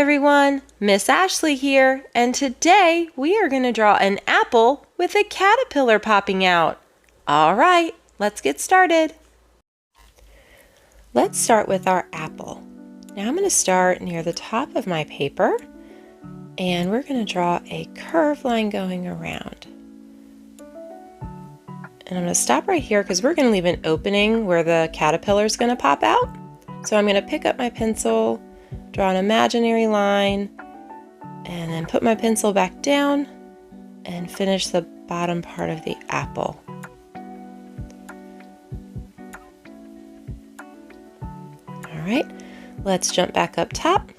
everyone, Miss Ashley here, and today we are going to draw an apple with a caterpillar popping out. All right, let's get started. Let's start with our apple. Now I'm going to start near the top of my paper, and we're going to draw a curved line going around. And I'm going to stop right here because we're going to leave an opening where the caterpillar is going to pop out. So I'm going to pick up my pencil, draw an imaginary line, and then put my pencil back down and finish the bottom part of the apple. All right, let's jump back up top.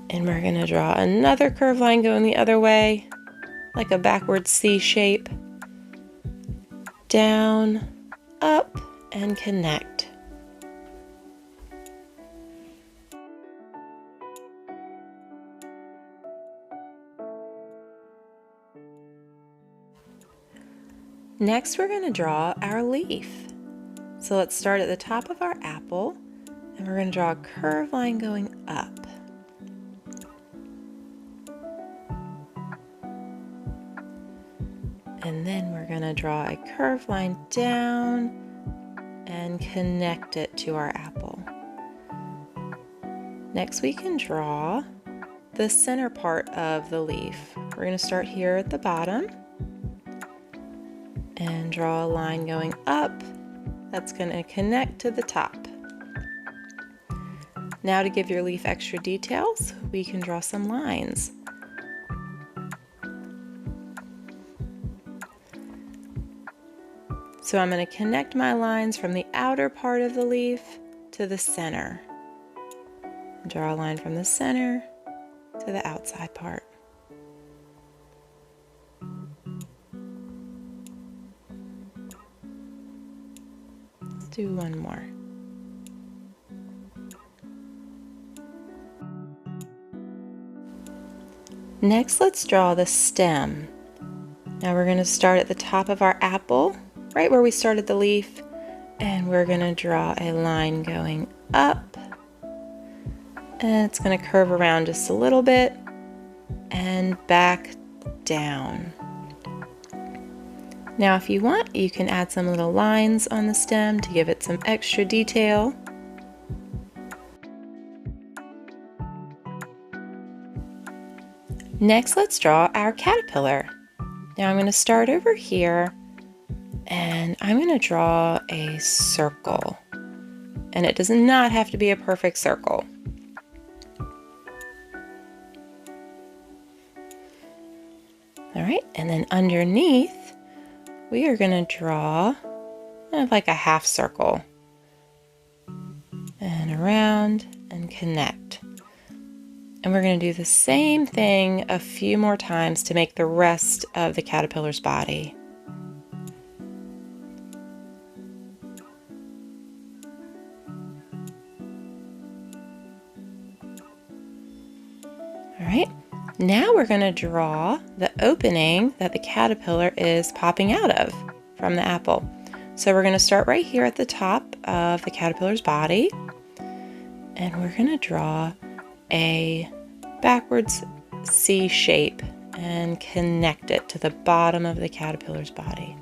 And we're going to draw another curved line going the other way, like a backward C shape. Down, up, and connect. Next, we're going to draw our leaf. So let's start at the top of our apple, and we're going to draw a curved line going up. And then we're going to draw a curved line down and connect it to our apple. Next, we can draw the center part of the leaf. We're going to start here at the bottom and draw a line going up that's going to connect to the top. Now, to give your leaf extra details, we can draw some lines. So I'm going to connect my lines from the outer part of the leaf to the center. Draw a line from the center to the outside part. Let's do one more. Next, let's draw the stem. Now we're going to start at the top of our apple, right where we started the leaf, and we're going to draw a line going up, and it's going to curve around just a little bit and back down. Now if you want, you can add some little lines on the stem to give it some extra detail. Next, let's draw our caterpillar. Now I'm going to start over here, and I'm going to draw a circle, and it does not have to be a perfect circle. All right, and then underneath we are going to draw kind of like a half circle and around and connect. And we're going to do the same thing a few more times to make the rest of the caterpillar's body. All right, now we're going to draw the opening that the caterpillar is popping out of from the apple. So we're going to start right here at the top of the caterpillar's body, and we're going to draw a backwards C shape and connect it to the bottom of the caterpillar's body.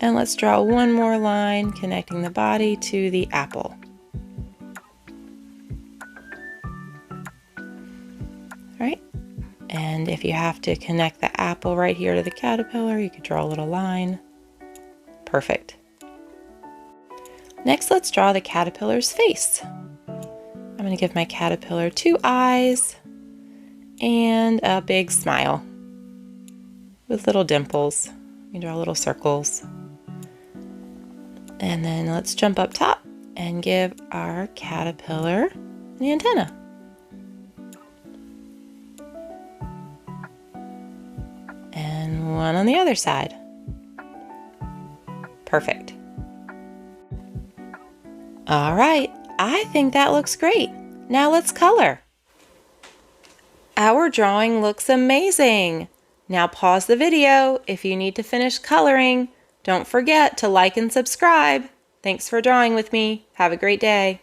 And let's draw one more line connecting the body to the apple. Right? And if you have to connect the apple right here to the caterpillar, you could draw a little line. Perfect. Next, let's draw the caterpillar's face. I'm going to give my caterpillar 2 eyes and a big smile with little dimples. You can draw little circles. And then let's jump up top and give our caterpillar the antenna. And one on the other side. Perfect. All right, I think that looks great. Now let's color. Our drawing looks amazing. Now pause the video if you need to finish coloring. Don't forget to like and subscribe. Thanks for drawing with me. Have a great day.